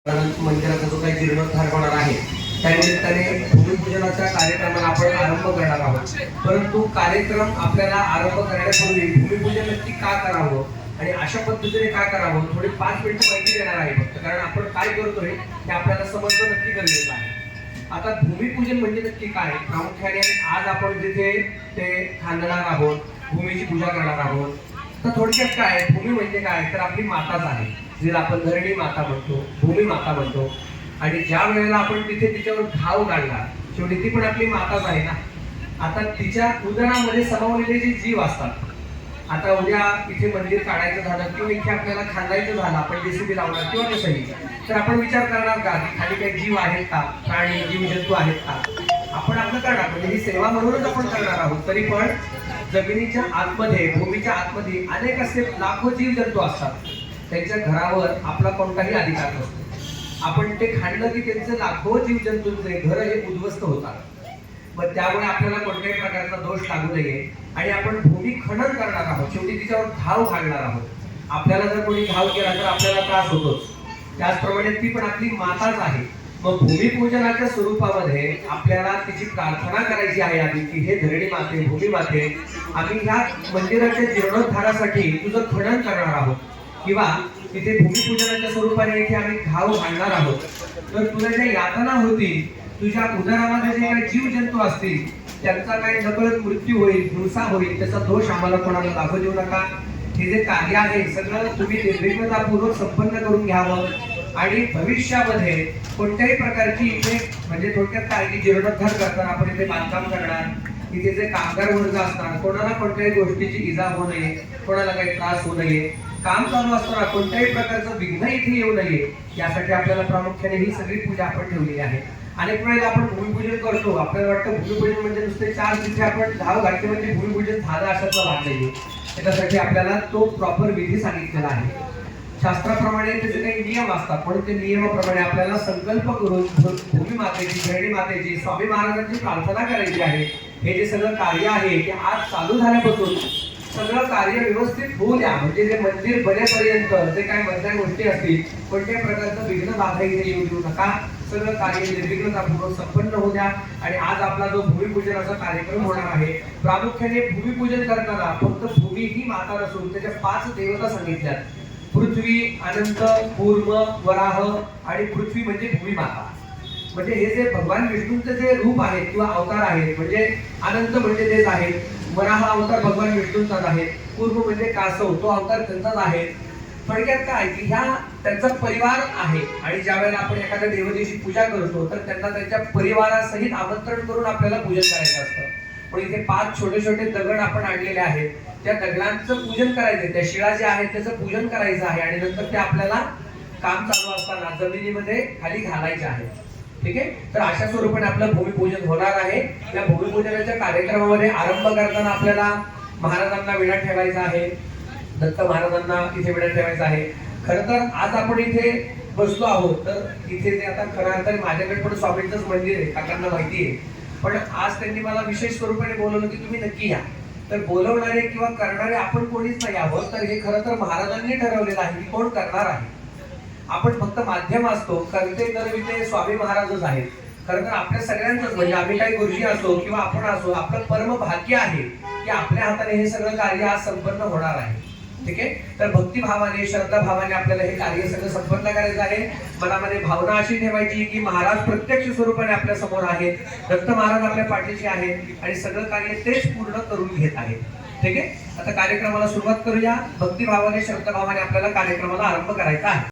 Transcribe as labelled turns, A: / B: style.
A: मंदिराचा जो काही जीर्णोद्धार होणार आहे त्यानिमित्ताने भूमिपूजनाच्या कार्यक्रमाला आपण आरंभ करणार आहोत। परंतु कार्यक्रम आपल्याला आरंभ करण्यापूर्वी भूमिपूजन नक्की का करावं आणि अशा पद्धतीने का करावं थोडी 5 मिनिटं माहिती देणार आहे फक्त, कारण आपण काय करतोय हे आपल्याला समजणं नक्की गरजेचं आहे। आता भूमिपूजन म्हणजे नक्की काय, प्रामुख्याने आज आपण जिथे ते खांदणार आहोत, भूमीची पूजा करणार आहोत। तर थोडक्यात काय भूमी म्हणजे काय, तर आपली माताच आहे, जिला आपण धरणी माता म्हणतो, भूमी माता म्हणतो। आणि ज्या वेळेला आपण तिथे तिच्यावर घाव घालणार, शेवटी ती पण आपली माताच आहे ना। आता तिच्या उदरामध्ये समावलेले जे जीव असतात, आता उद्या इथे मंदिर काढायचं झालं किंवा इथे आपल्याला खांदायचं झालं, आपण जेसीबी लावणार किंवा कसंही, तर आपण विचार करणार का खाली काही जीव आहेत का, प्राणी जीव जंतू आहेत का, आपण आपलं करणार, म्हणजे ही सेवा म्हणूनच आपण करणार आहोत। तरी पण जमिनीच्या आतमध्ये, भूमीच्या आतमध्ये अनेक असे लाखो जीव जंतू असतात, त्यांच्या घरावर आपला कोणताही अधिकार नसतो। आपण ते खाल्लं की त्यांचे लाखो जीव जंतूंचे घर हे उद्ध्वस्त होतात। मग त्यामुळे आपल्याला कोणत्याही प्रकारचा दोष लागू नये आणि आपण भूमी खनन करणार आहोत, शेवटी तिच्यावर घाव घालणार आहोत। आपल्याला जर कोणी घाव केला तर आपल्याला त्रास होतोच, त्याचप्रमाणे ती पण आपली माताच आहे। मग भूमिपूजनाच्या स्वरूपामध्ये आपल्याला तिची प्रार्थना करायची आहे आधी की हे धरणी माते, भूमी माते, आम्ही ह्या मंदिराच्या जीर्णोद्धारासाठी तुझं खनन करणार आहोत किंवा तिथे भूमिपूजनाच्या स्वरूपाने इथे आम्ही घाव घालणार आहोत। तर तुला ज्या यातना होतील, तुझ्या उदरामध्ये जे काही जीव जंतू असतील त्यांचा काही नकळत मृत्यू होईल, हिंसा होईल, त्याचा दोष आम्हाला कोणाला लागू देऊ नका। हे जे कार्य आहे सगळं तुम्ही निर्विघ्नतापूर्वक संपन्न करून घ्यावं आणि भविष्यामध्ये कोणत्याही प्रकारची इथे म्हणजे थोडक्यात काय की जीर्णोद्धार करताना आपण इथे बांधकाम करणार, इथे जे कामगार वर्ग असणार, कोणाला कोणत्याही गोष्टीची इजा होऊ नये, कोणाला काही त्रास होऊ नये, काम चालू असताना कोणत्याही प्रकारचं विघ्न इथे येऊ नये, यासाठी आपल्याला प्रामुख्याने ही सगळी पूजा आपण ठेवलेली आहे। अनेक वेळेला आपण भूमिपूजन करतो, आपल्याला वाटतं भूमिपूजन म्हणजे नुसते 4 तिथे आपण घाव घातले म्हणजे भूमिपूजन झालं अशातला भाग नाहीये। त्याच्यासाठी आपल्याला तो प्रॉपर विधी सांगितलेला आहे, शास्त्राप्रमाणे त्याचे काही नियम असतात, म्हणून ते नियमाप्रमाणे आपल्याला संकल्प करून भूमी मातेची, धरणी मातेची, स्वामी महाराजांची प्रार्थना करायची आहे। हे जे सगळं कार्य आहे ते आज चालू झाल्यापासून सगळं कार्य व्यवस्थित होऊ द्या, म्हणजे जे मंदिर बनेपर्यंत जे काही मधल्या गोष्टी असतील कोणत्याही प्रकारचं विघ्न बाधा इथे येऊ देऊ नका, सगळं कार्य निर्विघ्नतापूर्वक संपन्न होऊ द्या। आणि आज आपला जो भूमिपूजनाचा कार्यक्रम होणार आहे, प्रामुख्याने भूमिपूजन करताना फक्त भूमी ही माता नसून त्याच्या 5 देवता सांगितल्यात, पृथ्वी, अनंत, कूर्म, वराह आणि पृथ्वी म्हणजे भूमी माता। म्हणजे हे जे भगवान विष्णूंचे जे रूप आहेत किंवा अवतार आहेत, म्हणजे अनंत म्हणजे तेच आहे, वराह अवतार भगवान विष्णूंचाच आहे, कूर्म म्हणजे कासव तो अवतार त्यांचाच आहे। थोडक्यात काय की ह्या त्यांचा परिवार आहे आणि ज्या वेळेला आपण एखाद्या देवतेची पूजा करतो तर त्यांना त्यांच्या परिवारासहित आमंत्रण करून आपल्याला पूजन करायचं असतं। पण इथे 5 छोटे छोटे दगड आपण आणलेले आहेत, त्या दगडांचं पूजन करायचं, त्या शिळा ज्या आहेत त्याचं पूजन करायचं आहे आणि नंतर ते आपल्याला काम चालू असताना जमिनीमध्ये खाली घालायचे आहे। ठीक आहे, तर अशा स्वरूपाने आपलं भूमिपूजन होणार आहे। या भूमिपूजनाच्या कार्यक्रमामध्ये आरंभ करताना आपल्याला महाराजांना विडा ठेवायचा आहे, दत्त महाराजांना इथे विडा ठेवायचा आहे। खरं तर आज आपण इथे बसलो आहोत, तर इथे जे आता खरं अर्थाने माझ्याकडे पण स्वामींचंच मंदिर आहे, काकांना माहिती आहे, पण आज त्यांनी मला विशेष स्वरूपाने बोलवलं की तुम्ही नक्की या। तर बोलवणारे किंवा करणारे आपण कोणीच नाही आहोत, तर हे खरं तर महाराजांनी ठरवलेलं आहे की कोण करणार आहे, आपण फक्त माध्यम असतो, करते करविते स्वामी महाराजच आहेत। खरं तर आपल्या सगळ्यांचंच म्हणजे आम्ही काही गुरुजी असो किंवा आपण असो, आपलं परम भाग्य आहे की आपल्या हाताने हे सगळं कार्य आज संपन्न होणार आहे। ठीक आहे, तर भक्तिभावाने, श्रद्धाभावाने आपल्याला हे कार्य सगळं संपन्न करायचं आहे। मनामध्ये भावना अशी ठेवायची की महाराज प्रत्यक्ष स्वरूपाने आपल्या समोर आहेत, दत्त महाराज आपल्या पाठीशी आहेत आणि सगळं कार्य तेच पूर्ण करून घेत आहेत। ठीक आहे, आता कार्यक्रमाला सुरुवात करूया। भक्तिभावाने, श्रद्धाभावाने आपल्याला कार्यक्रमाला आरंभ करायचा आहे।